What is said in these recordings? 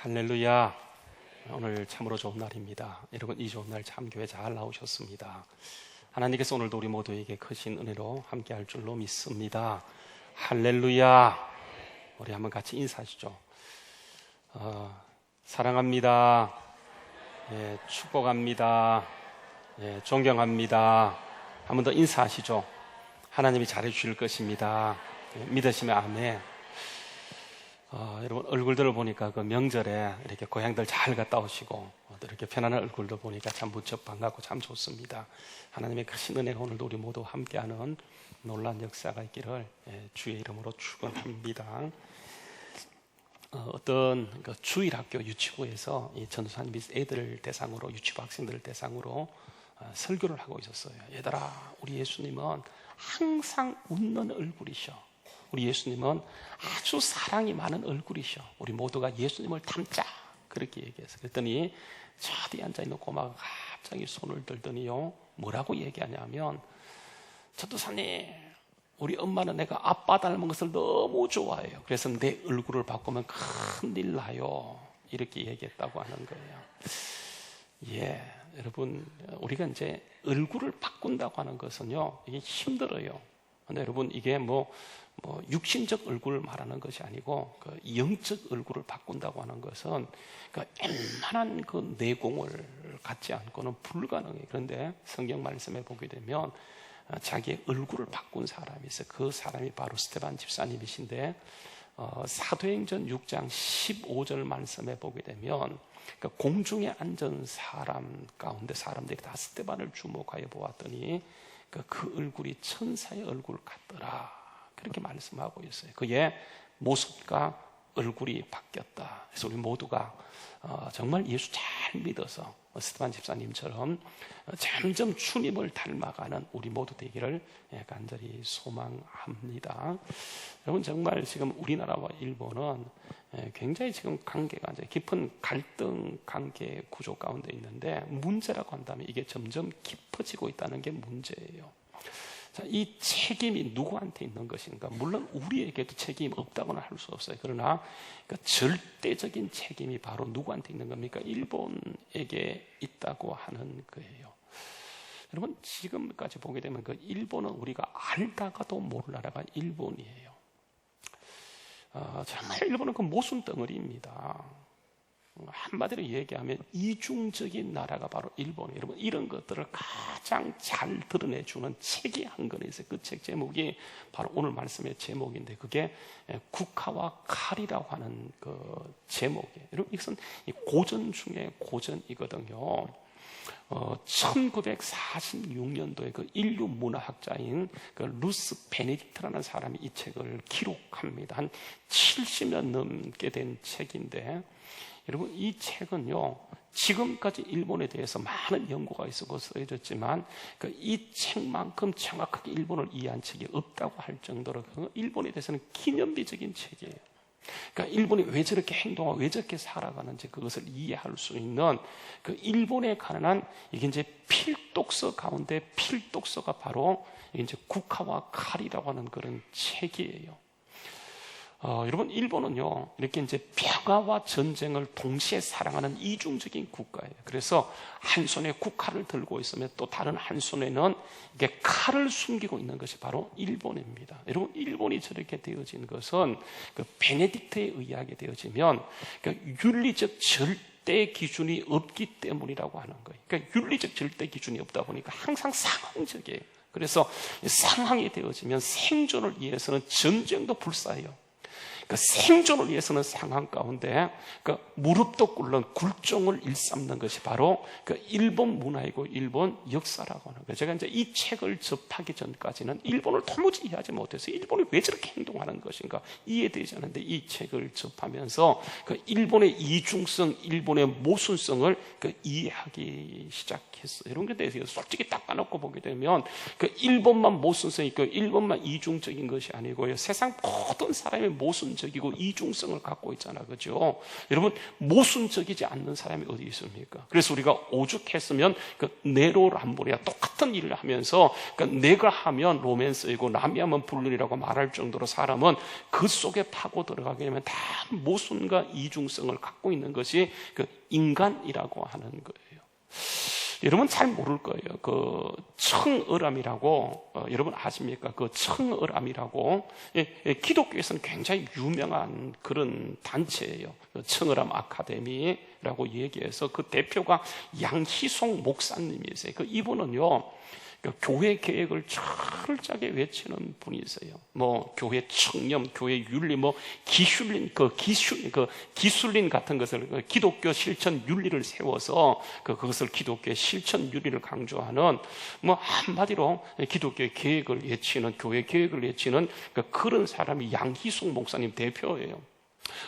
할렐루야. 오늘 참으로 좋은 날입니다. 여러분, 이 좋은 날 참 교회 잘 나오셨습니다. 하나님께서 오늘도 우리 모두에게 크신 은혜로 함께할 줄로 믿습니다. 할렐루야. 우리 한번 같이 인사하시죠. 사랑합니다. 예, 축복합니다. 예, 존경합니다. 한 번 더 인사하시죠. 하나님이 잘해주실 것입니다. 예, 믿으시면 아멘. 여러분, 얼굴들을 보니까 그 명절에 이렇게 고향들 잘 갔다 오시고 또 이렇게 편안한 얼굴도 보니까 참 무척 반갑고 참 좋습니다. 하나님의 크신 은혜가 오늘도 우리 모두 함께하는 놀라운 역사가 있기를 주의 이름으로 축원합니다. 어떤 그 주일학교 유치부에서 이 전도사님이 애들 대상으로, 유치부 학생들을 대상으로 설교를 하고 있었어요. 얘들아, 우리 예수님은 항상 웃는 얼굴이셔. 우리 예수님은 아주 사랑이 많은 얼굴이셔. 우리 모두가 예수님을 닮자. 그렇게 얘기했어요. 그랬더니 저 뒤에 앉아있는 꼬마가 갑자기 손을 들더니요, 뭐라고 얘기하냐면, 전도사님, 우리 엄마는 내가 아빠 닮은 것을 너무 좋아해요. 그래서 내 얼굴을 바꾸면 큰일 나요. 이렇게 얘기했다고 하는 거예요. 예, 여러분, 우리가 이제 얼굴을 바꾼다고 하는 것은요, 이게 힘들어요. 근데 여러분, 이게 뭐 육신적 얼굴을 말하는 것이 아니고 그 영적 얼굴을 바꾼다고 하는 것은 그 웬만한 그 내공을 갖지 않고는 불가능해요. 그런데 성경 말씀에 보게 되면 자기의 얼굴을 바꾼 사람이 있어요. 그 사람이 바로 스데반 집사님이신데, 사도행전 6장 15절 말씀에 보게 되면 그 공중에 앉은 사람 가운데 사람들이 다 스데반을 주목하여 보았더니 그 얼굴이 천사의 얼굴 같더라. 그렇게 말씀하고 있어요. 그의 모습과 얼굴이 바뀌었다. 그래서 우리 모두가 정말 예수 잘 믿어서 스데반 집사님처럼 점점 주님을 닮아가는 우리 모두 되기를 간절히 소망합니다. 여러분, 정말 지금 우리나라와 일본은 굉장히 지금 관계가 깊은 갈등 관계 구조 가운데 있는데, 문제라고 한다면 이게 점점 깊어지고 있다는 게 문제예요. 자, 이 책임이 누구한테 있는 것인가? 물론 우리에게도 책임이 없다고는 할 수 없어요. 그러나 절대적인 책임이 바로 누구한테 있는 겁니까? 일본에게 있다고 하는 거예요. 여러분, 지금까지 보게 되면 그 일본은 우리가 알다가도 모를 나라가 일본이에요. 정말 일본은 그 모순 덩어리입니다. 한마디로 얘기하면 이중적인 나라가 바로 일본이에요. 여러분, 이런 것들을 가장 잘 드러내주는 책이 한 권 있어요. 그 책 제목이 바로 오늘 말씀의 제목인데, 그게 국화와 칼이라고 하는 그 제목이에요. 여러분, 이것은 고전 중에 고전이거든요. 1946년도에 그 인류 문화학자인 그 루스 베네딕트라는 사람이 이 책을 기록합니다. 한 70년 넘게 된 책인데, 여러분, 이 책은요, 지금까지 일본에 대해서 많은 연구가 있었고 써졌지만 이 책만큼 정확하게 일본을 이해한 책이 없다고 할 정도로 일본에 대해서는 기념비적인 책이에요. 그러니까 일본이 왜 저렇게 행동하고 왜 저렇게 살아가는지 그것을 이해할 수 있는 그 일본에 관한 이게 이제 필독서 가운데 필독서가 바로 이제 국화와 칼이라고 하는 그런 책이에요. 여러분, 일본은요, 이렇게 이제 평화와 전쟁을 동시에 사랑하는 이중적인 국가예요. 그래서 한 손에 국화를 들고 있으면 또 다른 한 손에는 이게 칼을 숨기고 있는 것이 바로 일본입니다. 여러분, 일본이 저렇게 되어진 것은 그 베네딕트에 의하게 되어지면 윤리적 절대 기준이 없기 때문이라고 하는 거예요. 그러니까 윤리적 절대 기준이 없다 보니까 항상 상황적이에요. 그래서 상황이 되어지면 생존을 위해서는 전쟁도 불사해요. 생존을 위해서는 상황 가운데 무릎도 꿇는 굴종을 일삼는 것이 바로 일본 문화이고 일본 역사라고 하는 거예요. 제가 이제 이 책을 접하기 전까지는 일본을 도무지 이해하지 못해서 일본이 왜 저렇게 행동하는 것인가 이해되지 않는데, 이 책을 접하면서 일본의 이중성, 일본의 모순성을 이해하기 시작했어요. 이런 것에 대해서 솔직히 딱 까놓고 보게 되면 일본만 모순성이 있고 일본만 이중적인 것이 아니고요, 세상 모든 사람의 모순 모순적이고 이중성을 갖고 있잖아, 그죠? 여러분, 모순적이지 않는 사람이 어디 있습니까? 그래서 우리가 오죽했으면 그 네로람불이야 똑같은 일을 하면서 내가 하면 로맨스이고 남이 하면 불륜이라고 말할 정도로 사람은 그 속에 파고 들어가게 되면 다 모순과 이중성을 갖고 있는 것이 그 인간이라고 하는 거예요. 여러분 잘 모를 거예요. 그 청어람이라고 여러분 아십니까? 그 청어람이라고 기독교에서는 굉장히 유명한 그런 단체예요. 청어람 아카데미라고 얘기해서 그 대표가 양희송 목사님이세요. 그 이분은요, 교회 계획을 철저하게 외치는 분이세요. 뭐 교회 청렴, 교회 윤리, 뭐 기술린 기술린 같은 것을 기독교 실천 윤리를 세워서 그것을 기독교의 실천 윤리를 강조하는 뭐 한마디로 기독교의 계획을 외치는 교회 계획을 외치는 그런 사람이 양희숙 목사님 대표예요.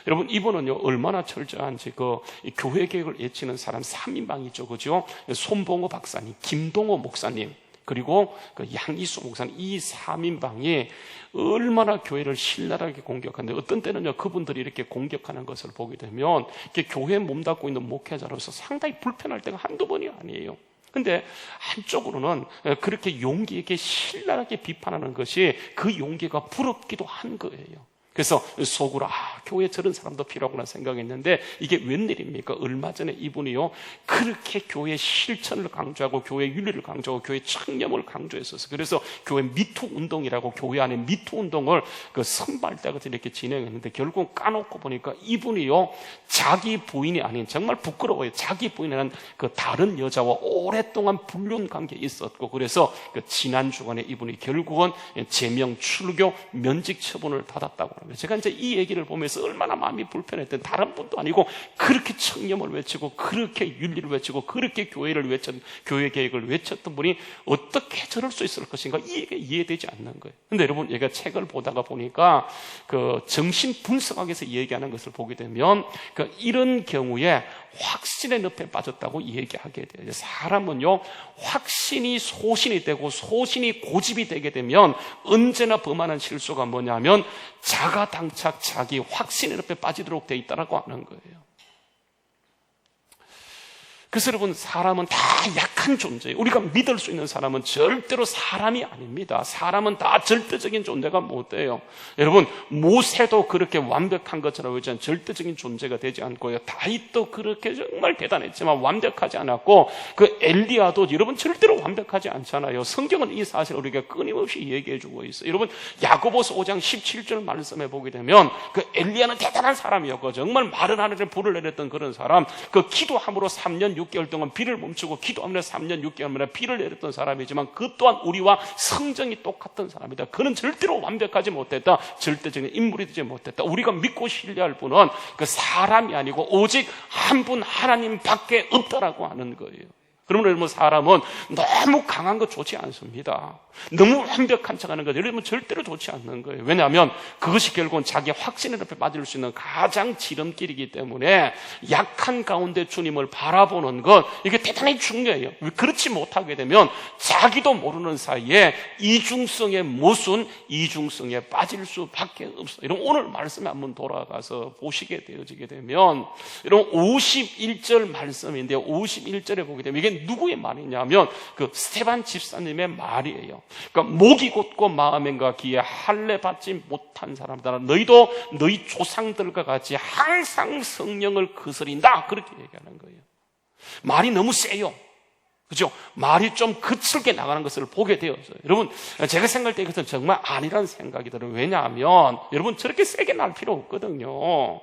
여러분 이분은요 얼마나 철저한지 그 교회 계획을 외치는 사람 3인방이죠, 그죠? 손봉호 박사님, 김동호 목사님, 그리고 그 양희수 목사님, 이 3인방이 얼마나 교회를 신랄하게 공격하는데, 어떤 때는요 그분들이 이렇게 공격하는 것을 보게 되면 교회에 몸담고 있는 목회자로서 상당히 불편할 때가 한두 번이 아니에요. 근데 한쪽으로는 그렇게 용기 있게 신랄하게 비판하는 것이 그 용기가 부럽기도 한 거예요. 그래서 속으로 교회에 저런 사람도 필요하구나 생각했는데 이게 웬일입니까? 얼마 전에 이분이요 그렇게 교회의 실천을 강조하고 교회의 윤리를 강조하고 교회의 청렴을 강조했었어요. 그래서 교회 미투 운동이라고 교회 안에 미투 운동을 그 선발대가 이렇게 진행했는데 결국 까놓고 보니까 이분이요 자기 부인이 아닌, 정말 부끄러워요, 자기 부인이라는 그 다른 여자와 오랫동안 불륜 관계에 있었고, 그래서 그 지난 주간에 이분이 결국은 제명 출교 면직 처분을 받았다고 합니다. 제가 이제 이 얘기를 보면서 얼마나 마음이 불편했던, 다른 분도 아니고 그렇게 청렴을 외치고 그렇게 윤리를 외치고 그렇게 교회 계획을 외쳤던 분이 어떻게 저럴 수 있을 것인가, 이게 이해되지 않는 거예요. 근데 여러분, 얘가 책을 보다가 보니까 그 정신 분석학에서 얘기하는 것을 보게 되면 이런 경우에 확신의 늪에 빠졌다고 얘기하게 돼요. 사람은요 확신이 소신이 되고 소신이 고집이 되게 되면 언제나 범하는 실수가 뭐냐면 자가당착, 자기 확신의 늪에 빠지도록 돼 있다라고 하는 거예요. 그래서 여러분, 사람은 다 약한 존재예요. 우리가 믿을 수 있는 사람은 절대로 사람이 아닙니다. 사람은 다 절대적인 존재가 못 돼요. 여러분, 모세도 그렇게 완벽한 것처럼 보이지만 절대적인 존재가 되지 않고요, 다윗도 그렇게 정말 대단했지만 완벽하지 않았고, 그 엘리야도 여러분 절대로 완벽하지 않잖아요. 성경은 이 사실을 우리가 끊임없이 얘기해주고 있어요. 여러분, 야고보서 5장 17절 말씀에 보게 되면 그 엘리야는 대단한 사람이었고 정말 마른 하늘에 불을 내렸던 그런 사람, 그 기도함으로 3년 6개월 동안 비를 멈추고 기도하며 3년 6개월 만에 비를 내렸던 사람이지만 그 또한 우리와 성정이 똑같은 사람이다. 그는 절대로 완벽하지 못했다. 절대적인 인물이 되지 못했다. 우리가 믿고 신뢰할 분은 그 사람이 아니고 오직 한 분 하나님밖에 없다라고 하는 거예요. 그러면 여러분, 사람은 너무 강한 거 좋지 않습니다. 너무 완벽한 척하는 거 여러분 절대로 좋지 않는 거예요. 왜냐하면 그것이 결국은 자기 확신의 늪에 빠질 수 있는 가장 지름길이기 때문에 약한 가운데 주님을 바라보는 것, 이게 대단히 중요해요. 그렇지 못하게 되면 자기도 모르는 사이에 이중성의 모순, 이중성에 빠질 수밖에 없어요. 여러분, 오늘 말씀에 한번 돌아가서 보시게 되어지게 되면 여러분 51절 말씀인데요, 51절에 보게 되면 이게 누구의 말이냐면 그 스테반 집사님의 말이에요. 그러니까 목이 곧고 마음과 귀에 할례 받지 못한 사람들아, 너희도 너희 조상들과 같이 항상 성령을 거스린다, 그렇게 얘기하는 거예요. 말이 너무 세요. 그죠? 말이 좀 거칠게 나가는 것을 보게 되었어요. 여러분, 제가 생각할 때 이것은 정말 아니라는 생각이 들어요. 왜냐하면 여러분, 저렇게 세게 날 필요 없거든요.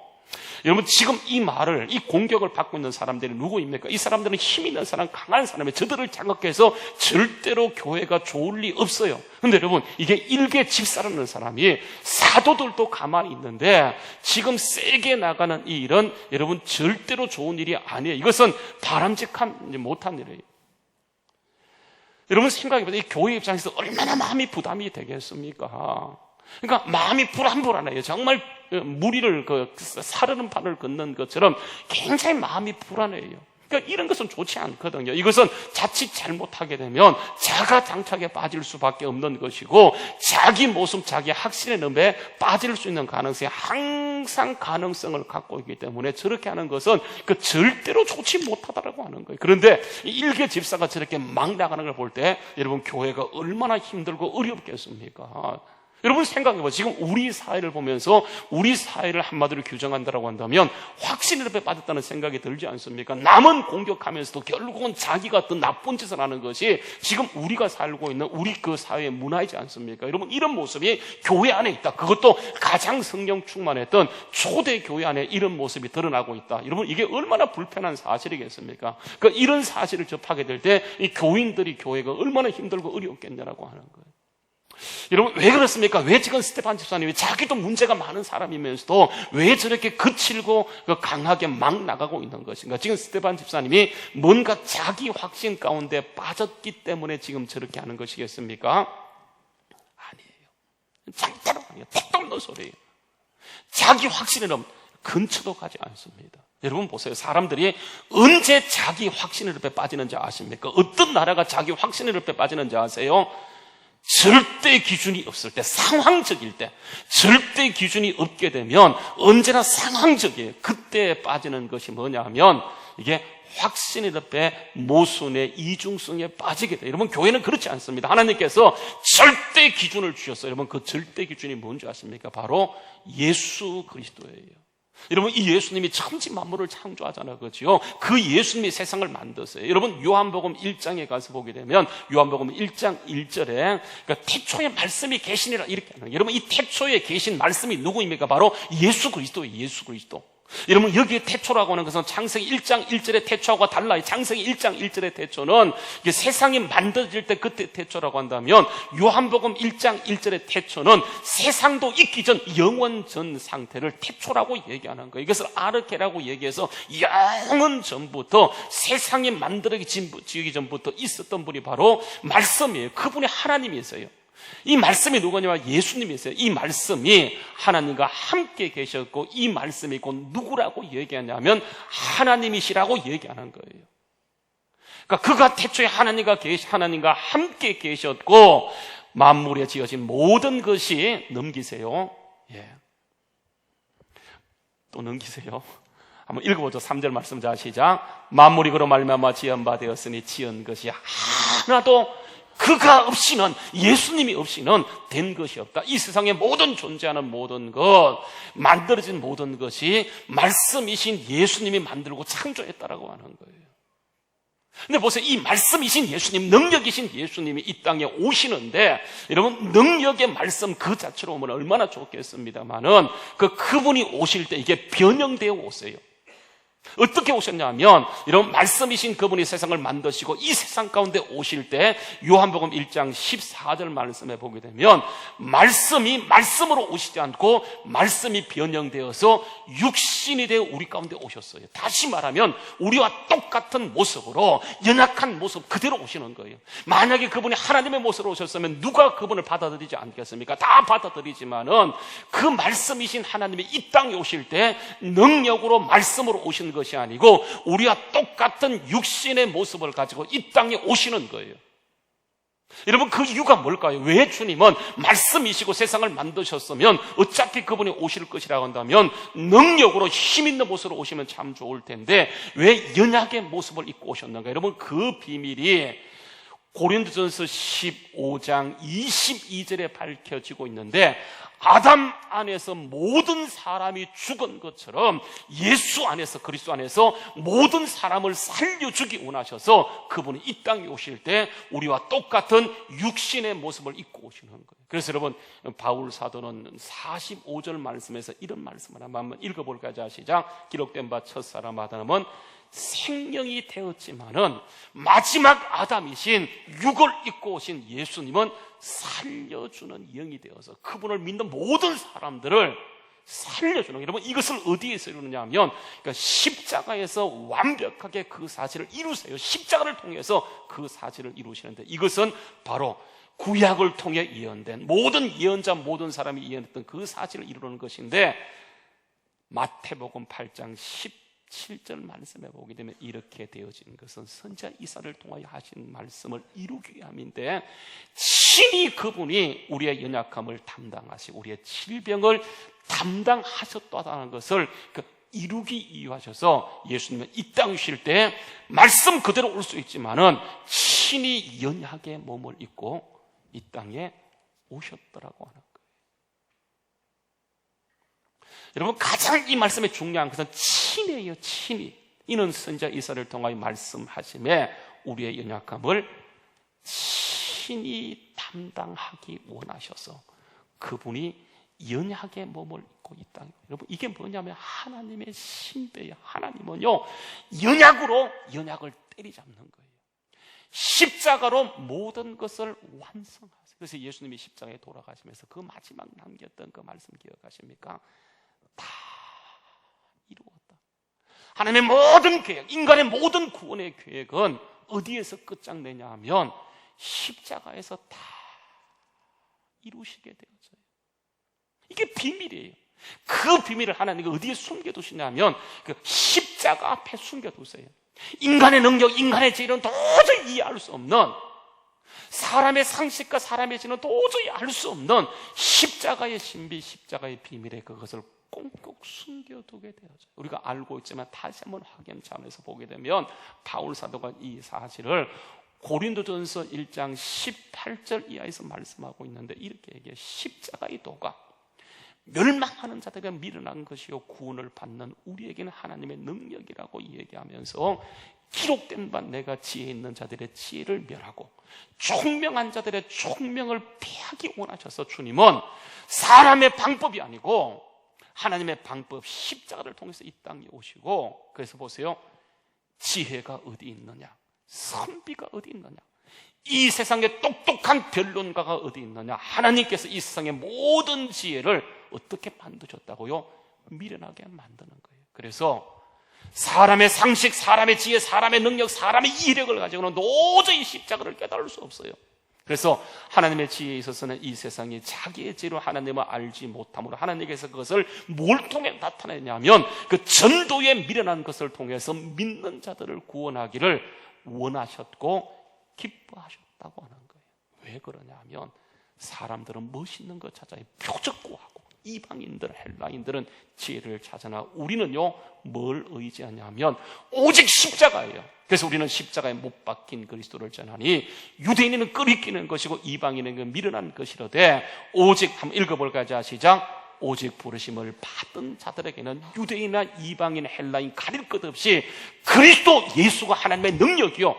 여러분, 지금 이 말을, 이 공격을 받고 있는 사람들이 누구입니까? 이 사람들은 힘 있는 사람, 강한 사람이 저들을 자극해서 절대로 교회가 좋을 리 없어요. 근데 여러분, 이게 일개 집사라는 사람이 사도들도 가만히 있는데 지금 세게 나가는 이 일은 여러분 절대로 좋은 일이 아니에요. 이것은 바람직한 못한 일이에요. 여러분 생각해보세요. 이 교회 입장에서 얼마나 마음이 부담이 되겠습니까? 그러니까 마음이 불안해요. 정말 무리를 사르는 판을 걷는 것처럼 굉장히 마음이 불안해요. 그러니까 이런 것은 좋지 않거든요. 이것은 자칫 잘못하게 되면 자가당착에 빠질 수밖에 없는 것이고, 자기 모습, 자기 확신의 늪에 빠질 수 있는 가능성이 항상 가능성을 갖고 있기 때문에 저렇게 하는 것은 절대로 좋지 못하다라고 하는 거예요. 그런데 일개 집사가 저렇게 막 나가는 걸 볼 때 여러분, 교회가 얼마나 힘들고 어렵겠습니까? 여러분 생각해봐요. 지금 우리 사회를 보면서 우리 사회를 한마디로 규정한다라고 한다면 확신의 늪에 빠졌다는 생각이 들지 않습니까? 남은 공격하면서도 결국은 자기가 더 나쁜 짓을 하는 것이 지금 우리가 살고 있는 우리 그 사회의 문화이지 않습니까? 여러분, 이런 모습이 교회 안에 있다. 그것도 가장 성령 충만했던 초대 교회 안에 이런 모습이 드러나고 있다. 여러분, 이게 얼마나 불편한 사실이겠습니까? 그러니까 이런 사실을 접하게 될 때 이 교인들이, 교회가 얼마나 힘들고 어렵겠냐라고 하는 거예요. 여러분, 왜 그렇습니까? 왜 지금 스테반 집사님이 자기도 문제가 많은 사람이면서도 왜 저렇게 거칠고 강하게 막 나가고 있는 것인가? 지금 스테반 집사님이 뭔가 자기 확신 가운데 빠졌기 때문에 지금 저렇게 하는 것이겠습니까? 아니에요. 절대로 아니에요. 택도 없는 소리예요. 자기 확신에는 근처도 가지 않습니다. 여러분 보세요. 사람들이 언제 자기 확신의 늪에 빠지는지 아십니까? 어떤 나라가 자기 확신의 늪에 빠지는지 아세요? 절대 기준이 없을 때, 상황적일 때, 절대 기준이 없게 되면 언제나 상황적이에요. 그때 빠지는 것이 뭐냐면 이게 확신의 늪에 모순의 이중성에 빠지게 돼요. 여러분, 교회는 그렇지 않습니다. 하나님께서 절대 기준을 주셨어요. 여러분, 그 절대 기준이 뭔지 아십니까? 바로 예수 그리스도예요. 여러분, 이 예수님이 천지 만물을 창조하잖아요. 그렇죠? 그 예수님이 세상을 만드세요. 여러분, 요한복음 1장에 가서 보게 되면 요한복음 1장 1절에 그러니까 태초에 말씀이 계시니라 이렇게 하는 거예요. 여러분, 이 태초에 계신 말씀이 누구입니까? 바로 예수 그리스도예요. 예수 그리스도. 여러분, 여기에 태초라고 하는 것은 창세기 1장 1절의 태초하고 달라요. 창세기 1장 1절의 태초는 이게 세상이 만들어질 때 그때 태초라고 한다면, 요한복음 1장 1절의 태초는 세상도 있기 전 영원 전 상태를 태초라고 얘기하는 거예요. 이것을 아르케라고 얘기해서 영원 전부터, 세상이 만들어지기 전부터 있었던 분이 바로 말씀이에요. 그분이 하나님이세요. 이 말씀이 누구냐면 예수님이세요. 이 말씀이 하나님과 함께 계셨고, 이 말씀이 곧 누구라고 얘기하냐면 하나님이시라고 얘기하는 거예요. 그러니까 그가 태초에 하나님과 함께 계셨고, 만물에 지어진 모든 것이, 넘기세요. 예. 또 넘기세요. 한번 읽어보죠. 3절 말씀. 자, 시작. 만물이 그로 말미암아 지은 바 되었으니 지은 것이 하나도 그가 없이는, 예수님이 없이는 된 것이 없다. 이 세상에 모든 존재하는 모든 것, 만들어진 모든 것이 말씀이신 예수님이 만들고 창조했다라고 하는 거예요. 근데 보세요. 이 말씀이신 예수님, 능력이신 예수님이 이 땅에 오시는데, 여러분, 능력의 말씀 그 자체로 오면 얼마나 좋겠습니다만은, 그분이 오실 때 이게 변형되어 오세요. 어떻게 오셨냐면, 이런 말씀이신 그분이 세상을 만드시고 이 세상 가운데 오실 때, 요한복음 1장 14절 말씀에 보게 되면 말씀이 말씀으로 오시지 않고 말씀이 변형되어서 육신이 되어 우리 가운데 오셨어요. 다시 말하면 우리와 똑같은 모습으로, 연약한 모습 그대로 오시는 거예요. 만약에 그분이 하나님의 모습으로 오셨으면 누가 그분을 받아들이지 않겠습니까? 다 받아들이지만은 그 말씀이신 하나님이 이 땅에 오실 때 능력으로 말씀으로 오신 것이 아니고 우리와 똑같은 육신의 모습을 가지고 이 땅에 오시는 거예요. 여러분, 그 이유가 뭘까요? 왜 주님은 말씀이시고 세상을 만드셨으면 어차피 그분이 오실 것이라고 한다면 능력으로 힘 있는 모습으로 오시면 참 좋을 텐데 왜 연약의 모습을 입고 오셨는가? 여러분, 그 비밀이 고린도전서 15장 22절에 밝혀지고 있는데, 아담 안에서 모든 사람이 죽은 것처럼 예수 안에서, 그리스도 안에서 모든 사람을 살려주기 원하셔서 그분이 이 땅에 오실 때 우리와 똑같은 육신의 모습을 입고 오시는 거예요. 그래서 여러분, 바울 사도는 45절 말씀에서 이런 말씀을 한번 읽어볼까요? 자, 시작. 기록된 바 첫사람 아담은 생명이 되었지만은 마지막 아담이신 육을 입고 오신 예수님은 살려주는 영이 되어서 그분을 믿는 모든 사람들을 살려주는, 여러분, 이것을 어디에서 이루느냐 하면 그러니까 십자가에서 완벽하게 그 사실을 이루세요. 십자가를 통해서 그 사실을 이루시는데, 이것은 바로 구약을 통해 예언된, 모든 예언자, 모든 사람이 예언했던 그 사실을 이루는 것인데, 마태복음 8장 7절 말씀에 보게 되면 이렇게 되어진 것은 선지자 이사를 통하여 하신 말씀을 이루기 위함인데, 친히 그분이 우리의 연약함을 담당하시고 우리의 질병을 담당하셨다는 것을 이루기 위하셔서 예수님은 이 땅에 오실 때 말씀 그대로 올 수 있지만은 친히 연약의 몸을 입고 이 땅에 오셨더라고 하는 거예요. 여러분, 가장 이 말씀의 중요한 것은 친히예요. 친히. 이는 선지자 이사를 통하여 말씀하심에 우리의 연약함을 친히 담당하기 원하셔서 그분이 연약의 몸을 입고 이 땅에. 여러분, 이게 뭐냐면 하나님의 신배예요. 하나님은요, 연약으로 연약을 때리잡는 거예요. 십자가로 모든 것을 완성하세요. 그래서 예수님이 십자가에 돌아가시면서 그 마지막 남겼던 그 말씀 기억하십니까? 다 이루었다. 하나님의 모든 계획, 인간의 모든 구원의 계획은 어디에서 끝장내냐 하면 십자가에서 다 이루시게 되어져요. 이게 비밀이에요. 그 비밀을 하나님이 어디에 숨겨두시냐면 그 십자가 앞에 숨겨두세요. 인간의 능력, 인간의 지혜는 도저히 이해할 수 없는, 사람의 상식과 사람의 지혜는 도저히 알 수 없는 십자가의 신비, 십자가의 비밀에 그것을 꽁꽁 숨겨두게 되어져요. 우리가 알고 있지만 다시 한번 확인 차원에서 보게 되면 바울 사도가 이 사실을 고린도전서 1장 18절 이하에서 말씀하고 있는데 이렇게 얘기해요. 십자가의 도가 멸망하는 자들에게 미련한 것이요 구원을 받는 우리에게는 하나님의 능력이라고 얘기하면서, 기록된 바 내가 지혜 있는 자들의 지혜를 멸하고 총명한 자들의 총명을 패하기 원하셔서 주님은 사람의 방법이 아니고 하나님의 방법 십자가를 통해서 이 땅에 오시고, 그래서 보세요, 지혜가 어디 있느냐, 선비가 어디 있느냐, 이 세상에 똑똑한 변론가가 어디 있느냐, 하나님께서 이 세상의 모든 지혜를 어떻게 만드셨다고요? 미련하게 만드는 거예요. 그래서 사람의 상식, 사람의 지혜, 사람의 능력, 사람의 이력을 가지고는 도저히 십자가를 깨달을 수 없어요. 그래서 하나님의 지혜에 있어서는 이 세상이 자기의 지혜로 하나님을 알지 못함으로 하나님께서 그것을 뭘 통해 나타내냐면 그 전도에 미련한 것을 통해서 믿는 자들을 구원하기를 원하셨고 기뻐하셨다고 하는 거예요. 왜 그러냐 하면 사람들은 멋있는 것 찾아야 표적구하고 이방인들, 헬라인들은 지혜를 찾아나 우리는요 뭘 의지하냐면 오직 십자가예요. 그래서 우리는 십자가에 못 박힌 그리스도를 전하니 유대인은 끄리끼는 것이고 이방인은 미련한 것이로되 오직 한번 읽어볼까요? 시작. 오직 부르심을 받은 자들에게는 유대인이나 이방인, 헬라인 가릴 것 없이 그리스도 예수가 하나님의 능력이요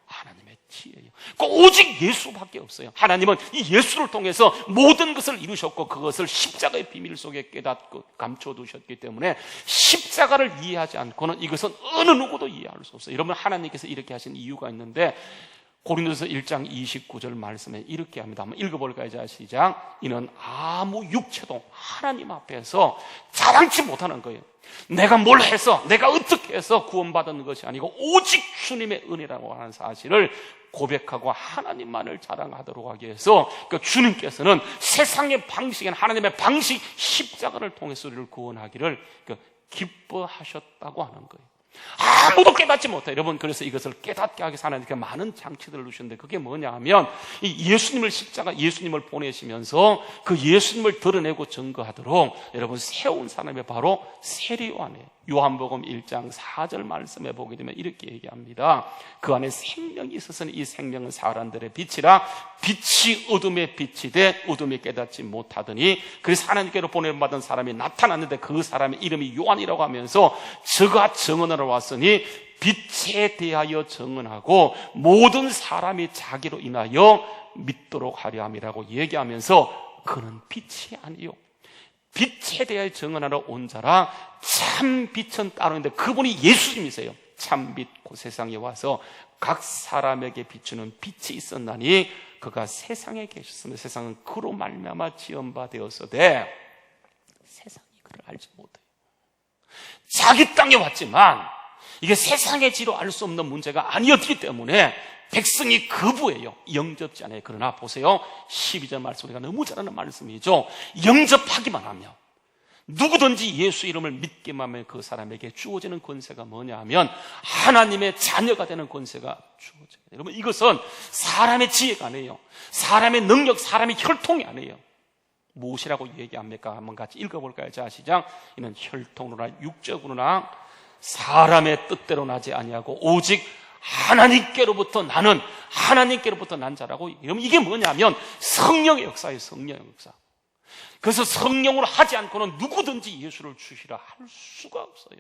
하나님의 지혜예요. 그 오직 예수밖에 없어요. 하나님은 이 예수를 통해서 모든 것을 이루셨고 그것을 십자가의 비밀 속에 깨닫고 감춰두셨기 때문에 십자가를 이해하지 않고는 이것은 어느 누구도 이해할 수 없어요. 여러분, 하나님께서 이렇게 하신 이유가 있는데 고린도서 1장 29절 말씀에 이렇게 합니다. 한번 읽어볼까요? 시작. 이는 아무 육체도 하나님 앞에서 자랑치 못하는 거예요. 내가 뭘 해서, 내가 어떻게 해서 구원받은 것이 아니고 오직 주님의 은혜라고 하는 사실을 고백하고 하나님만을 자랑하도록 하기 위해서 그 주님께서는 세상의 방식인 하나님의 방식 십자가를 통해서 우리를 구원하기를 기뻐하셨다고 하는 거예요. 아무도 깨닫지 못해요. 여러분, 그래서 이것을 깨닫게 하기 위해서 하나님께 많은 장치들을 주셨는데 그게 뭐냐 하면 이 예수님을 십자가, 예수님을 보내시면서 그 예수님을 드러내고 증거하도록 여러분 세운 사람이 바로 세례요한이에요. 요한복음 1장 4절 말씀에 보게 되면 이렇게 얘기합니다. 그 안에 생명이 있어서는 이 생명은 사람들의 빛이라 빛이 어둠에 빛이 돼 어둠이 깨닫지 못하더니 그래서 하나님께로 보내받은 사람이 나타났는데 그 사람의 이름이 요한이라고 하면서 저가 증언하러 왔으니 빛에 대하여 증언하고 모든 사람이 자기로 인하여 믿도록 하려 함이라고 얘기하면서 그는 빛이 아니요 빛에 대하여 증언하러 온 자라 참 빛은 따로 있는데 그분이 예수님이세요. 참 빛, 그 세상에 와서 각 사람에게 비추는 빛이 있었나니 그가 세상에 계셨으며 세상은 그로 말미암아 지은 바 되었으되 세상이 그를 알지 못해요. 자기 땅에 왔지만 이게 세상의 지로 알 수 없는 문제가 아니었기 때문에 백성이 거부해요. 영접지 않아요. 그러나 보세요, 12절 말씀 우리가 너무 잘 아는 말씀이죠. 영접하기만 하면 누구든지 예수 이름을 믿기만 하면 그 사람에게 주어지는 권세가 뭐냐 하면 하나님의 자녀가 되는 권세가 주어져요. 여러분, 이것은 사람의 지혜가 아니에요. 사람의 능력, 사람의 혈통이 아니에요. 무엇이라고 얘기합니까? 한번 같이 읽어볼까요? 자, 시작. 이는 혈통으로나 육적으로나 사람의 뜻대로 나지 아니하고 오직 하나님께로부터 나는 하나님께로부터 난 자라고. 여러분, 이게 뭐냐면 성령의 역사예요. 성령의 역사. 그래서 성령으로 하지 않고는 누구든지 예수를 주시라 할 수가 없어요.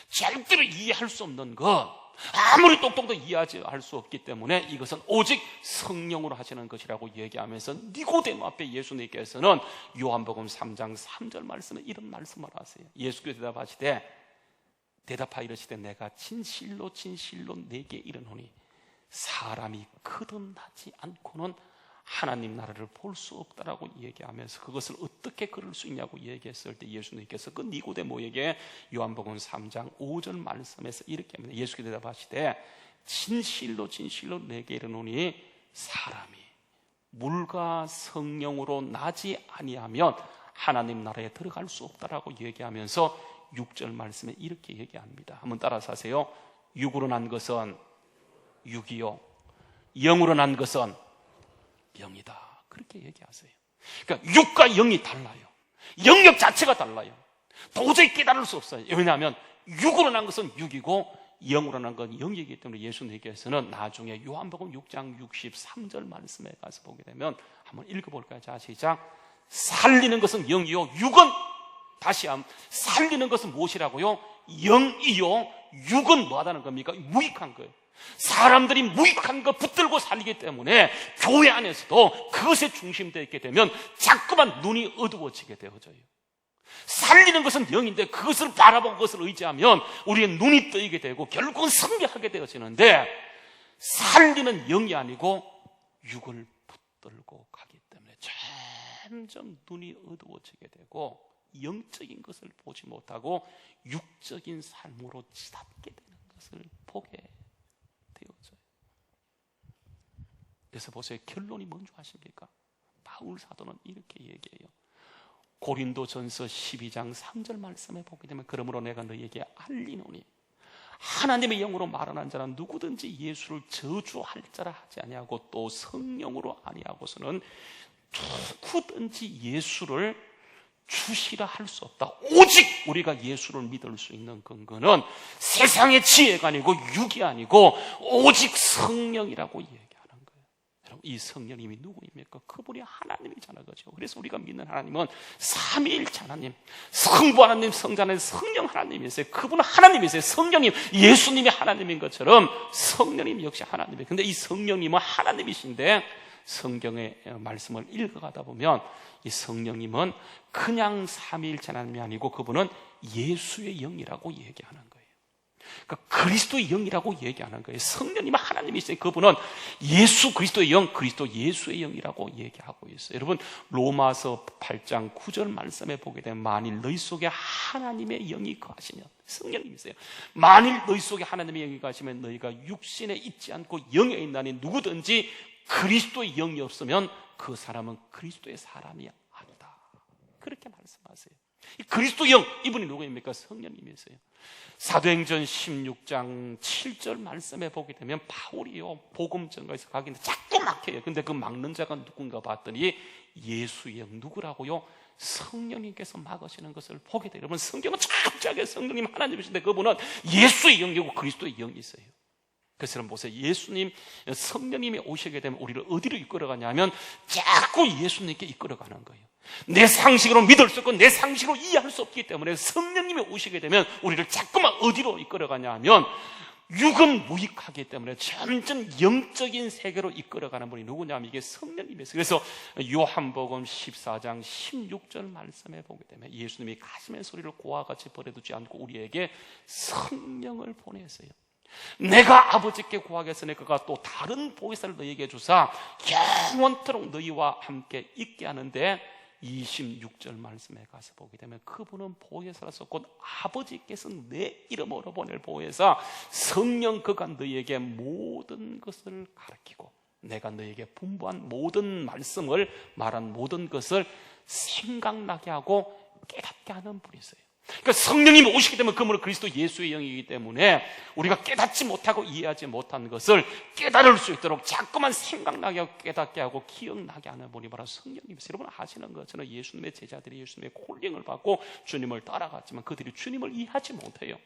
절대로 이해할 수 없는 것, 아무리 똑똑도 이해하지 할 수 없기 때문에 이것은 오직 성령으로 하시는 것이라고 얘기하면서 니고데모 앞에 예수님께서는 요한복음 3장 3절 말씀에 이런 말씀을 하세요. 예수께서 대답하여 이르시되 내가 진실로 진실로 내게 이르노니 사람이 거듭나지 않고는 하나님 나라를 볼 수 없다라고 얘기하면서 그것을 어떻게 그럴 수 있냐고 얘기했을 때 예수님께서 그 니고데모에게 요한복음 3장 5절 말씀에서 이렇게 합니다. 예수께서 대답하시되 진실로 진실로 내게 이르노니 사람이 물과 성령으로 나지 아니하면 하나님 나라에 들어갈 수 없다라고 얘기하면서 6절 말씀에 이렇게 얘기합니다. 한번 따라서 하세요. 육으로 난 것은 육이요 영으로 난 것은 영이다. 그렇게 얘기하세요. 그러니까 육과 영이 달라요. 영역 자체가 달라요. 도저히 깨달을 수 없어요. 왜냐하면 육으로 난 것은 육이고 영으로 난 건 영이기 때문에 예수님께서는 나중에 요한복음 6장 63절 말씀에 가서 보게 되면 한번 읽어볼까요? 자, 시작. 살리는 것은 영이요 육은 다시 한번 살리는 것은 무엇이라고요? 영이요 육은 뭐하다는 겁니까? 무익한 거예요. 사람들이 무익한 거 붙들고 살기 때문에 교회 안에서도 그것에 중심되어 있게 되면 자꾸만 눈이 어두워지게 되어져요. 살리는 것은 영인데 그것을 바라보고 그것을 의지하면 우리의 눈이 뜨이게 되고 결국은 성벽하게 되어지는데 살리는 영이 아니고 육을 붙들고 가기 때문에 점점 눈이 어두워지게 되고 영적인 것을 보지 못하고 육적인 삶으로 치닫게 되는 것을 보게 되어져요. 그래서 보세요. 결론이 뭔지 아십니까? 바울 사도는 이렇게 얘기해요. 고린도전서 12장 3절 말씀에 보게 되면 그러므로 내가 너희에게 알리노니 하나님의 영으로 말하는 자는 누구든지 예수를 저주할 자라 하지 아니하고 또 성령으로 아니하고서는 누구든지 예수를 주시라 할 수 없다. 오직 우리가 예수를 믿을 수 있는 근거는 세상의 지혜가 아니고 육이 아니고 오직 성령이라고 얘기하는 거예요. 여러분, 이 성령님이 누구입니까? 그분이 하나님이잖아요. 그렇죠? 그래서 우리가 믿는 하나님은 삼위일체 하나님, 성부 하나님, 성자 하나님, 성령 하나님이세요. 그분은 하나님이세요. 성령님, 예수님이 하나님인 것처럼 성령님 역시 하나님이에요. 근데 이 성령님은 하나님이신데 성경의 말씀을 읽어가다 보면 이 성령님은 그냥 삼위일체 하나님이 아니고 그분은 예수의 영이라고 얘기하는 거예요. 그러니까 그리스도의 영이라고 얘기하는 거예요. 성령님은 하나님이세요. 그분은 예수 그리스도의 영, 그리스도 예수의 영이라고 얘기하고 있어요. 여러분, 로마서 8장 9절 말씀에 보게 되면 만일 너희 속에 하나님의 영이 거하시면, 성령님이세요. 만일 너희 속에 하나님의 영이 거하시면 너희가 육신에 있지 않고 영에 있나니 누구든지 그리스도의 영이 없으면 그 사람은 그리스도의 사람이 아니다. 그렇게 말씀하세요. 이 그리스도 영, 이분이 누구입니까? 성령님이세요. 사도행전 16장 7절 말씀에 보게 되면 바울이요 복음 전가에서 가기는 자꾸 막혀요. 근데 그 막는 자가 누군가 봤더니 예수의 영, 누구라고요? 성령님께서 막으시는 것을 보게 돼요. 여러분, 성경은 철저하게 성령님 하나님이신데 그분은 예수의 영이고 그리스도의 영이세요. 그래서 여러분 보세요. 예수님, 성령님이 오시게 되면 우리를 어디로 이끌어가냐면 자꾸 예수님께 이끌어가는 거예요. 내 상식으로 믿을 수 없고 내 상식으로 이해할 수 없기 때문에 성령님이 오시게 되면 우리를 자꾸만 어디로 이끌어가냐 하면 육은 무익하기 때문에 점점 영적인 세계로 이끌어가는 분이 누구냐면 이게 성령님이세요. 그래서 요한복음 14장 16절 말씀에 보게 되면 예수님이 가슴의 소리를 고와 같이 버려두지 않고 우리에게 성령을 보내세요. 내가 아버지께 구하겠으니 그가 또 다른 보혜사를 너희에게 주사 영원토록 너희와 함께 있게 하는데 26절 말씀에 가서 보게 되면 그분은 보혜사라서 곧 아버지께서 내 이름으로 보낼 보혜사 성령, 그가 너희에게 모든 것을 가르치고 내가 너희에게 분부한 모든 말씀을 말한 모든 것을 생각나게 하고 깨닫게 하는 분이세요. 그러니까 성령님이 오시게 되면 그분은 그리스도 예수의 영이기 때문에 우리가 깨닫지 못하고 이해하지 못한 것을 깨달을 수 있도록 자꾸만 생각나게 하고 깨닫게 하고 기억나게 하는 분이 바로 성령님이세요. 여러분 아시는 것처럼 예수님의 제자들이 예수님의 콜링을 받고 주님을 따라갔지만 그들이 주님을 이해하지 못해요.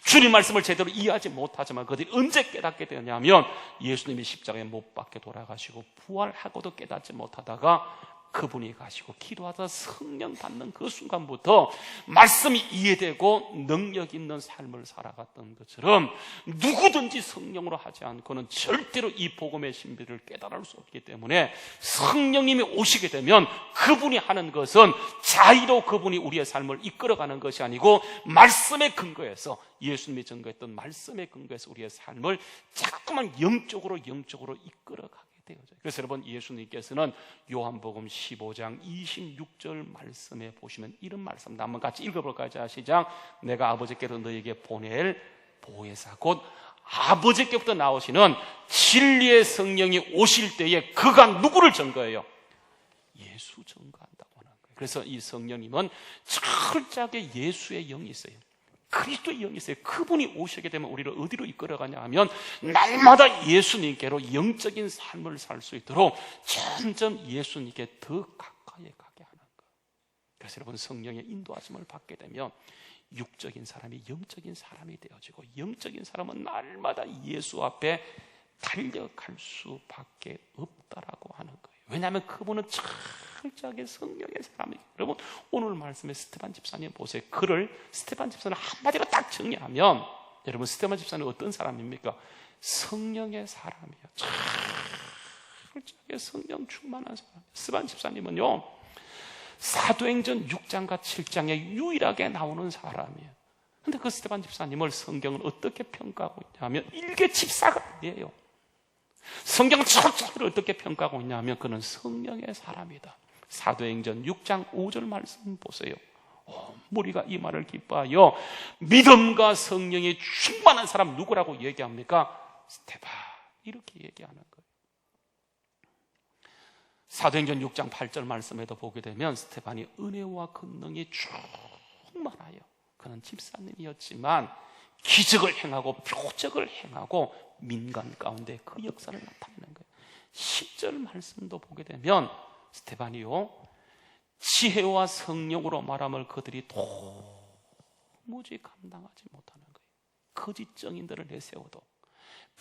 주님 말씀을 제대로 이해하지 못하지만 그들이 언제 깨닫게 되냐면 예수님이 십자가에 못 박혀 돌아가시고 부활하고도 깨닫지 못하다가 그분이 가시고 기도하다 성령 받는 그 순간부터 말씀이 이해되고 능력 있는 삶을 살아갔던 것처럼 누구든지 성령으로 하지 않고는 절대로 이 복음의 신비를 깨달을 수 없기 때문에 성령님이 오시게 되면 그분이 하는 것은 자의로 그분이 우리의 삶을 이끌어가는 것이 아니고 말씀의 근거에서 예수님이 증거했던 말씀의 근거에서 우리의 삶을 자꾸만 영적으로 이끌어가게 되어져요. 그래서 여러분 예수님께서는 요한복음 15장 26절 말씀에 보시면 이런 말씀입니다. 한번 같이 읽어볼까요? 자, 시작. 내가 아버지께로 너에게 보낼 보혜사 곧 아버지께부터 나오시는 진리의 성령이 오실 때에 그가 누구를 증거해요? 예수 증거한다고 하는 거예요. 그래서 이 성령님은 철저하게 예수의 영이 있어요. 그리스도의 영이 있어요. 그분이 오시게 되면 우리를 어디로 이끌어가냐 하면 날마다 예수님께로 영적인 삶을 살 수 있도록 점점 예수님께 더 가까이 가게 하는 거예요. 그래서 여러분 성령의 인도하심을 받게 되면 육적인 사람이 영적인 사람이 되어지고 영적인 사람은 날마다 예수 앞에 달려갈 수밖에 없다라고 하는 거예요. 왜냐하면 그분은 철저하게 성령의 사람이에요. 여러분 오늘 말씀에 스테반 집사님 보세요. 그를 스테반 집사는 한마디로 딱 정리하면 여러분 스테반 집사는 어떤 사람입니까? 성령의 사람이에요. 철저하게 성령 충만한 사람. 스테반 집사님은요 사도행전 6장과 7장에 유일하게 나오는 사람이에요. 근데 그 스테반 집사님을 성경은 어떻게 평가하고 있냐면 일개 집사가 아니에요. 성경은 철저히 어떻게 평가하고 있냐면 그는 성령의 사람이다. 사도행전 6장 5절 말씀 보세요. 무리가 이 말을 기뻐하여 믿음과 성령이 충만한 사람 누구라고 얘기합니까? 스테반 이렇게 얘기하는 거예요. 사도행전 6장 8절 말씀에도 보게 되면 스테반이 은혜와 권능이 충만하여 그는 집사님이었지만 기적을 행하고 표적을 행하고 민간 가운데 그 역사를 나타내는 거예요. 10절 말씀도 보게 되면 스테반이요 지혜와 성령으로 말함을 그들이 도무지 감당하지 못하는 거예요. 거짓 증인들을 내세워도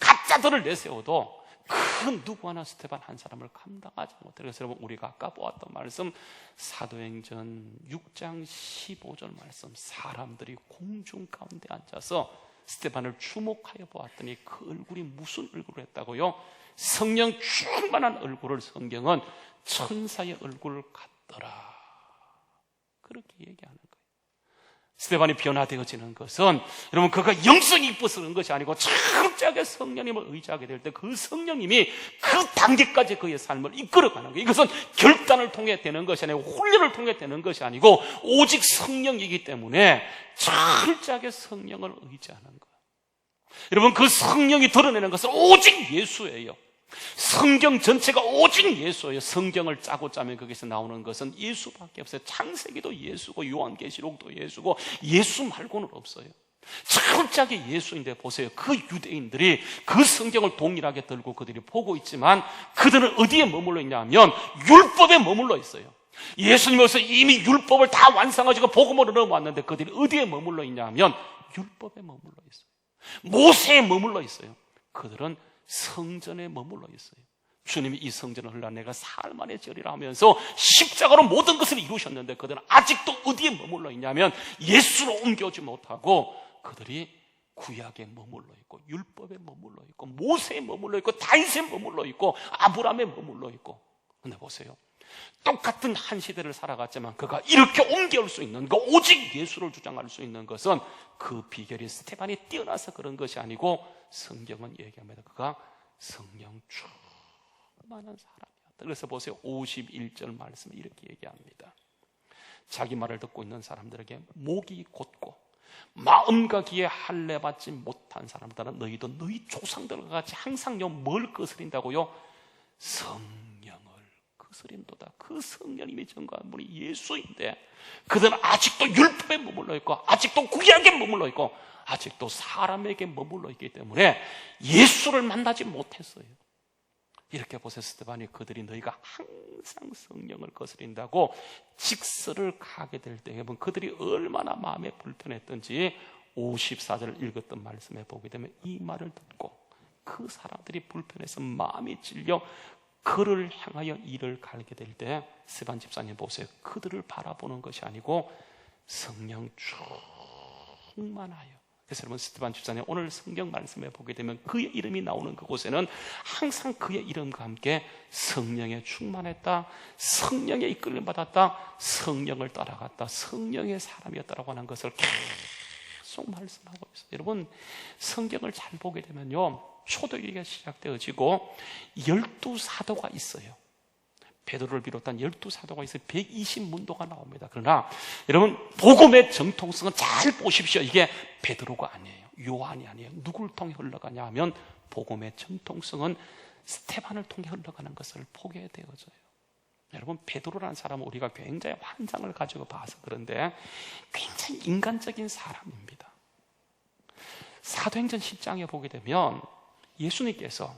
가짜들을 내세워도 그 누구 하나 스테반 한 사람을 감당하지 못해요. 그래서 여러분 우리가 아까 보았던 말씀 사도행전 6장 15절 말씀 사람들이 공중 가운데 앉아서 스테반을 주목하여 보았더니 그 얼굴이 무슨 얼굴을 했다고요? 성령 충만한 얼굴을 성경은 천사의 얼굴 같더라 그렇게 얘기하는 거예요. 스테반이 변화되어지는 것은 여러분 그가 영성이 이뻐서 그런 것이 아니고 철저하게 성령님을 의지하게 될 때 그 성령님이 그 단계까지 그의 삶을 이끌어가는 거예요. 이것은 결단을 통해 되는 것이 아니고 훈련을 통해 되는 것이 아니고 오직 성령이기 때문에 철저하게 성령을 의지하는 거예요. 여러분 그 성령이 드러내는 것은 오직 예수예요. 성경 전체가 오직 예수예요. 성경을 짜고 짜면 거기서 나오는 것은 예수밖에 없어요. 창세기도 예수고 요한계시록도 예수고 예수 말고는 없어요. 철저하게 예수인데 보세요. 그 유대인들이 그 성경을 동일하게 들고 그들이 보고 있지만 그들은 어디에 머물러 있냐 하면 율법에 머물러 있어요. 예수님께서 이미 율법을 다 완성하시고 복음으로 넘어왔는데 그들이 어디에 머물러 있냐 하면 율법에 머물러 있어요. 모세에 머물러 있어요. 그들은 성전에 머물러 있어요. 주님이 이 성전을 흘러 내가 사흘 만에 지으리라 하면서 십자가로 모든 것을 이루셨는데 그들은 아직도 어디에 머물러 있냐면 예수로 옮겨오지 못하고 그들이 구약에 머물러 있고 율법에 머물러 있고 모세에 머물러 있고 다윗에 머물러 있고 아브라함에 머물러 있고. 근데 보세요, 똑같은 한 시대를 살아갔지만 그가 이렇게 옮겨올 수 있는 거 오직 예수를 주장할 수 있는 것은 그 비결이 스테반이 뛰어나서 그런 것이 아니고 성경은 얘기합니다. 그가 성령 충만한 사람이었다. 그래서 보세요, 51절 말씀에 이렇게 얘기합니다. 자기 말을 듣고 있는 사람들에게 목이 곧고 마음과 귀에 할례 받지 못한 사람들은 너희도 너희 조상들과 같이 항상 뭘 거스린다고요? 성령을 거스린도다. 그 성령님이 전가한 분이 예수인데 그들은 아직도 율법에 머물러 있고 아직도 구약에 머물러 있고 아직도 사람에게 머물러 있기 때문에 예수를 만나지 못했어요. 이렇게 보세요. 스데반이 그들이 너희가 항상 성령을 거스린다고 직설을 가게 될 때 여러분 그들이 얼마나 마음에 불편했던지 54절을 읽었던 말씀에 보게 되면 이 말을 듣고 그 사람들이 불편해서 마음이 찔려 그를 향하여 이를 갈게 될 때 스데반 집사님 보세요. 그들을 바라보는 것이 아니고 성령 충만하여. 그래서 여러분 스데반 집사님 오늘 성경 말씀에 보게 되면 그의 이름이 나오는 그곳에는 항상 그의 이름과 함께 성령에 충만했다, 성령에 이끌림 받았다, 성령을 따라갔다, 성령의 사람이었다라고 하는 것을 계속 말씀하고 있어요. 여러분 성경을 잘 보게 되면요 초대교회가 시작되어지고 12사도가 있어요. 베드로를 비롯한 12사도가 있어요. 120문도가 나옵니다. 그러나 여러분 복음의 정통성은 잘 보십시오. 이게 베드로가 아니에요. 요한이 아니에요. 누구를 통해 흘러가냐 하면 복음의 정통성은 스데반을 통해 흘러가는 것을 보게 되어져요. 여러분 베드로라는 사람은 우리가 굉장히 환상을 가지고 봐서 그런데 굉장히 인간적인 사람입니다. 사도행전 10장에 보게 되면 예수님께서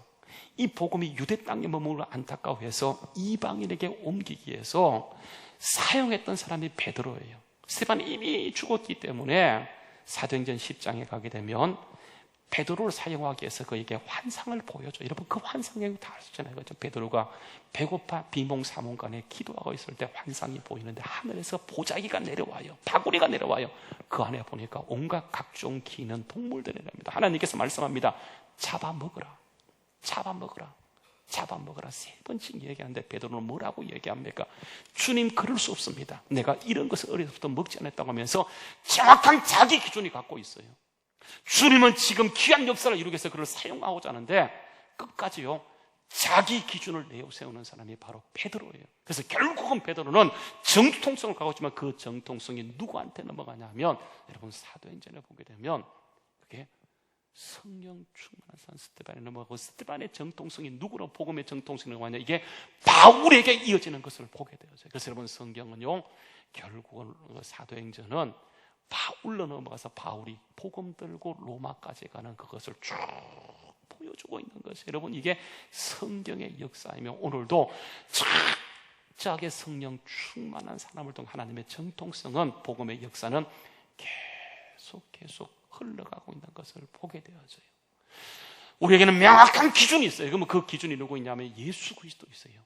이 복음이 유대 땅에 머물러 안타까워해서 이방인에게 옮기기 위해서 사용했던 사람이 베드로예요. 스데반이 이미 죽었기 때문에 사도행전 10장에 가게 되면 베드로를 사용하기 위해서 그에게 환상을 보여줘. 여러분 그 환상이 다 아시잖아요. 그렇죠? 베드로가 배고파 비몽사몽간에 기도하고 있을 때 환상이 보이는데 하늘에서 보자기가 내려와요. 바구니가 내려와요. 그 안에 보니까 온갖 각종 기는 동물들이 내려옵니다. 하나님께서 말씀합니다. 잡아먹으라. 잡아먹으라. 잡아먹으라. 3번씩 얘기하는데 베드로는 뭐라고 얘기합니까? 주님 그럴 수 없습니다. 내가 이런 것을 어려서부터 먹지 않았다고 하면서 정확한 자기 기준이 갖고 있어요. 주님은 지금 귀한 역사를 이루기 위해서 그를 사용하고자 하는데 끝까지요 자기 기준을 내세우는 사람이 바로 베드로예요. 그래서 결국은 베드로는 정통성을 갖고 있지만 그 정통성이 누구한테 넘어가냐 하면 여러분 사도행전에 보게 되면 그게 성령 충만한 산 스데반에 넘어가고 스데반의 정통성이 누구로 복음의 정통성이 넘어가냐 이게 바울에게 이어지는 것을 보게 되어져요. 그래서 여러분 성경은요 결국은 사도행전은 바울로 넘어가서 바울이 복음 들고 로마까지 가는 그것을 쭉 보여주고 있는 것이에요. 여러분 이게 성경의 역사이며 오늘도 철저하게 성령 충만한 사람을 통한 하나님의 정통성은 복음의 역사는 계속 흘러가고 있는 것을 보게 되어져요. 우리에게는 명확한 기준이 있어요. 그러면 그 기준이 누구 있냐면 예수 그리스도 있어요.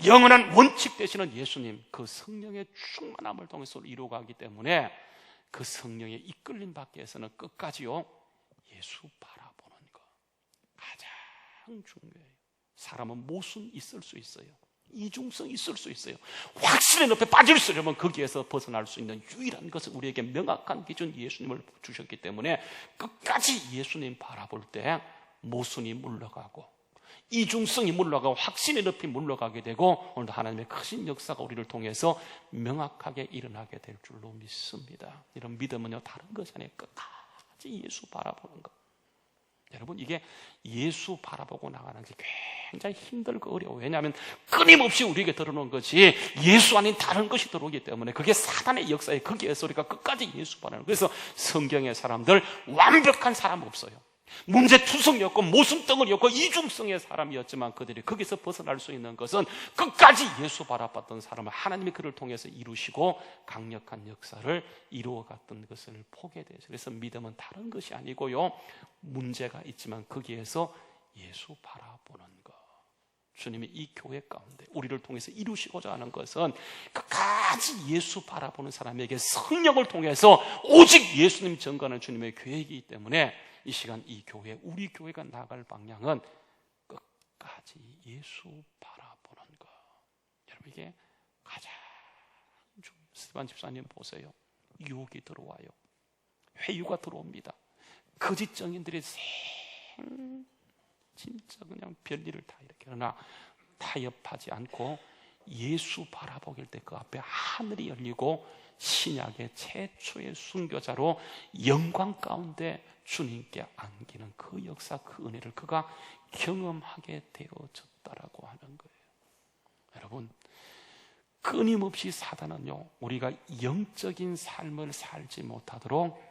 영원한 원칙 되시는 예수님 그 성령의 충만함을 통해서 이루어가기 때문에 그 성령의 이끌림 받기 위해서는 끝까지요 예수 바라보는 것 가장 중요해요. 사람은 모순 있을 수 있어요. 이중성 있을 수 있어요. 확신의 늪에 빠질 수 있으려면 거기에서 벗어날 수 있는 유일한 것은 우리에게 명확한 기준 예수님을 주셨기 때문에 끝까지 예수님 바라볼 때 모순이 물러가고 이중성이 물러가고 확신의 늪이 물러가게 되고 오늘도 하나님의 크신 역사가 우리를 통해서 명확하게 일어나게 될 줄로 믿습니다. 이런 믿음은요 다른 것이 아니에요. 끝까지 예수 바라보는 것. 여러분 이게 예수 바라보고 나가는 게 굉장히 힘들고 어려워요. 왜냐하면 끊임없이 우리에게 들어오는 것이 예수 아닌 다른 것이 들어오기 때문에 그게 사단의 역사에 거기에서 우리가 끝까지 예수 바라는 거예요. 그래서 성경의 사람들 완벽한 사람 없어요. 문제투성이었고 모순덩어리였고 이중성의 사람이었지만 그들이 거기서 벗어날 수 있는 것은 끝까지 예수 바라봤던 사람을 하나님이 그를 통해서 이루시고 강력한 역사를 이루어갔던 것을 보게 되죠. 그래서 믿음은 다른 것이 아니고요 문제가 있지만 거기에서 예수 바라보는 것. 주님이 이 교회 가운데 우리를 통해서 이루시고자 하는 것은 끝까지 예수 바라보는 사람에게 성령을 통해서 오직 예수님 전가하는 주님의 계획이기 때문에 이 시간 이 교회 우리 교회가 나갈 방향은 끝까지 예수 바라보는 것. 여러분 이게 가장 중요해요. 스데반 집사님 보세요. 유혹이 들어와요. 회유가 들어옵니다. 거짓 증인들이 진짜 그냥 별일을 다 이렇게 그러나 타협하지 않고 예수 바라보길 때 그 앞에 하늘이 열리고 신약의 최초의 순교자로 영광 가운데 주님께 안기는 그 역사 그 은혜를 그가 경험하게 되어졌다라고 하는 거예요. 여러분, 끊임없이 사단은요, 우리가 영적인 삶을 살지 못하도록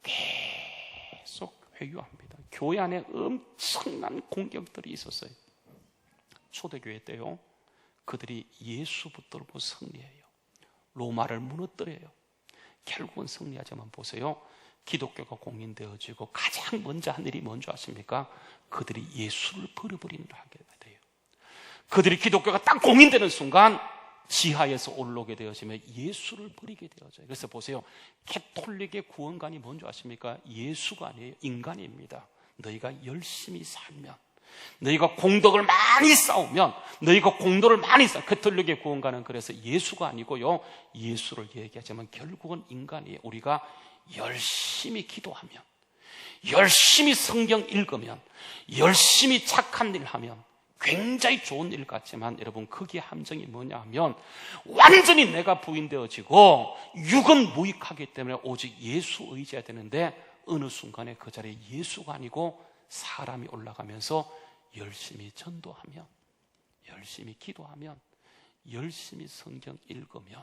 계속 회유합니다. 교회 안에 엄청난 공격들이 있었어요. 초대교회 때요, 그들이 예수 붙들고 승리해요. 로마를 무너뜨려요. 결국은 승리하지만 보세요, 기독교가 공인되어지고 가장 먼저 한 일이 뭔지 아십니까? 그들이 예수를 버려버리는 걸 하게 돼요. 그들이 기독교가 딱 공인되는 순간 지하에서 올라오게 되어지면 예수를 버리게 되어져요. 그래서 보세요, 캐톨릭의 구원관이 뭔지 아십니까? 예수가 아니에요, 인간입니다. 너희가 열심히 살면, 너희가 공덕을 많이 쌓으면, 너희가 공덕을 많이 쌓으면, 캐톨릭의 구원관은 그래서 예수가 아니고요, 예수를 얘기하지만 결국은 인간이에요. 우리가 열심히 기도하면, 열심히 성경 읽으면, 열심히 착한 일 하면 굉장히 좋은 일 같지만, 여러분, 거기에 함정이 뭐냐 하면 완전히 내가 부인되어지고 육은 무익하기 때문에 오직 예수 의지해야 되는데, 어느 순간에 그 자리에 예수가 아니고 사람이 올라가면서 열심히 전도하면, 열심히 기도하면, 열심히 성경 읽으면,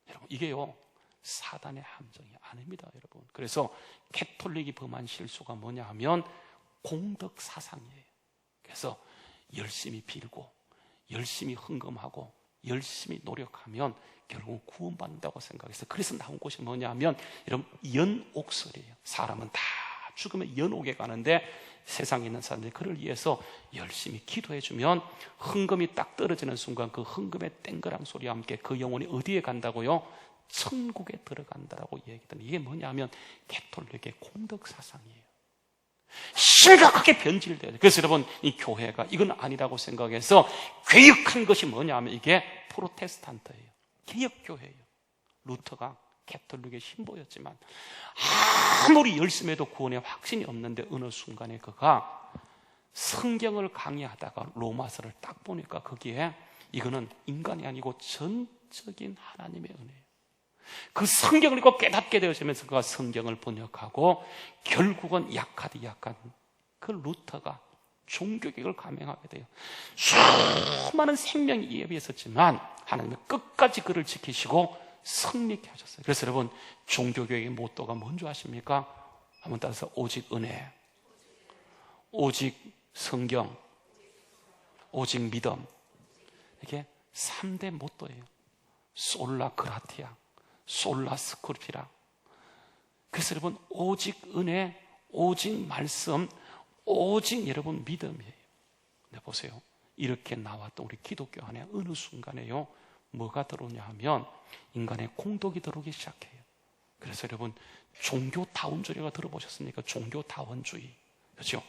여러분, 이게요 사단의 함정이 아닙니다, 여러분. 그래서 캐톨릭이 범한 실수가 뭐냐 하면 공덕 사상이에요. 그래서 열심히 빌고, 열심히 헌금하고, 열심히 노력하면 결국 구원받는다고 생각해서, 그래서 나온 곳이 뭐냐 하면 여러분, 연옥설이에요. 사람은 다 죽으면 연옥에 가는데, 세상에 있는 사람들이 그를 위해서 열심히 기도해주면 헌금이 딱 떨어지는 순간 그 헌금의 땡그랑 소리와 함께 그 영혼이 어디에 간다고요? 천국에 들어간다라고 얘기했더니, 이게 뭐냐 하면 캐톨릭의 공덕 사상이에요. 심각하게 변질돼요. 그래서 여러분, 이 교회가 이건 아니라고 생각해서 개혁한 것이 뭐냐 하면 이게 프로테스탄트예요. 개혁교회예요. 루터가 캐톨릭의 신보였지만 아무리 열심히 해도 구원의 확신이 없는데, 어느 순간에 그가 성경을 강의하다가 로마서를 딱 보니까 거기에 이거는 인간이 아니고 전적인 하나님의 은혜예요. 그 성경을 읽고 깨닫게 되어지면서 그가 성경을 번역하고 결국은 약한 그 루터가 종교개혁을 감행하게 돼요. 수많은 생명이 이 위에 있었지만 하나님은 끝까지 그를 지키시고 승리케 하셨어요. 그래서 여러분, 종교개혁의 모토가 뭔지 아십니까? 한번 따라서 오직 은혜, 오직 성경, 오직 믿음. 이게 3대 모토예요. 솔라 그라티아, 솔라 스크립티라. 그래서 여러분, 오직 은혜, 오직 말씀, 오직 여러분 믿음이에요. 네, 보세요. 이렇게 나왔던 우리 기독교 안에 어느 순간에요, 뭐가 들어오냐 하면 인간의 공덕이 들어오기 시작해요. 그래서 여러분, 종교다원주의가 들어보셨습니까? 종교다원주의. 그렇죠?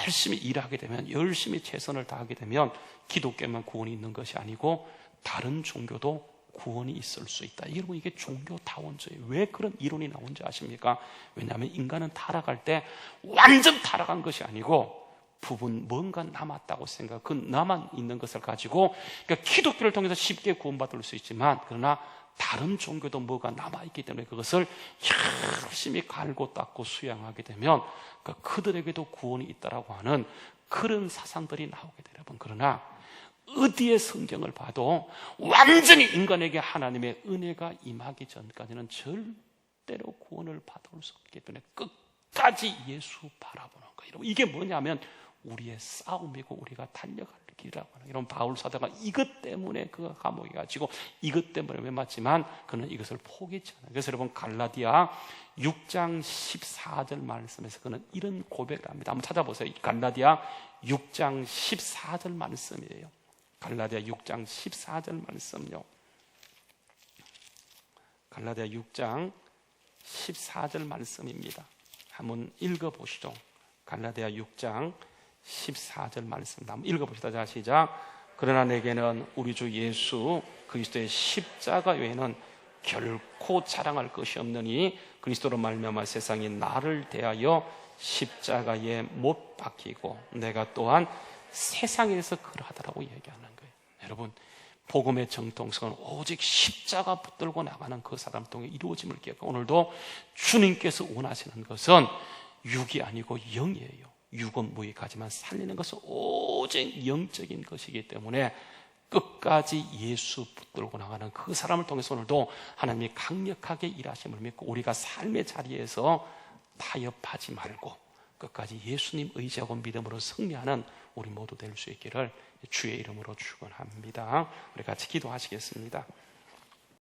열심히 일하게 되면, 열심히 최선을 다하게 되면 기독교만 구원이 있는 것이 아니고 다른 종교도 구원이 있을 수 있다. 여러분, 이게 종교다원주의. 왜 그런 이론이 나온지 아십니까? 왜냐하면 인간은 타락할 때 완전 타락한 것이 아니고 부분 뭔가 남았다고 생각, 그 남아 있는 것을 가지고, 그러니까 기독교를 통해서 쉽게 구원받을 수 있지만, 그러나 다른 종교도 뭐가 남아있기 때문에 그것을 열심히 갈고 닦고 수양하게 되면 그들에게도 구원이 있다라고 하는 그런 사상들이 나오게 돼요, 여러분. 그러나 어디에 성경을 봐도 완전히 인간에게 하나님의 은혜가 임하기 전까지는 절대로 구원을 받을 수 없기 때문에 끝까지 예수 바라보는 거예요. 이게 뭐냐면 우리의 싸움이고 우리가 달려갈 길이라고 하는, 이런 바울 사도가 이것 때문에 그가 감옥에 갇히고 이것 때문에 왜 맞지만 그는 이것을 포기했지 않아요. 그래서 여러분, 갈라디아 6장 14절 말씀에서 그는 이런 고백을 합니다. 한번 찾아보세요. 갈라디아 6장 14절 말씀이에요. 갈라디아 6장 14절 말씀요. 갈라디아 6장 14절 말씀입니다. 한번 읽어보시죠. 갈라디아 6장 14절 말씀 한번 읽어봅시다. 자, 시작. 그러나 내게는 우리 주 예수 그리스도의 십자가 외에는 결코 자랑할 것이 없느니 그리스도로 말미암아 세상이 나를 대하여 십자가에 못 박히고 내가 또한 세상에서 그러하다라고 얘기하는 거예요. 여러분, 복음의 정통성은 오직 십자가 붙들고 나가는 그 사람 통해 이루어짐을 기억하고, 오늘도 주님께서 원하시는 것은 육이 아니고 영이에요. 육은 무익하지만 살리는 것은 오직 영적인 것이기 때문에 끝까지 예수 붙들고 나가는 그 사람을 통해서 오늘도 하나님이 강력하게 일하심을 믿고 우리가 삶의 자리에서 타협하지 말고 끝까지 예수님 의지하고 믿음으로 승리하는 우리 모두 될 수 있기를 주의 이름으로 축원합니다. 우리 같이 기도하시겠습니다.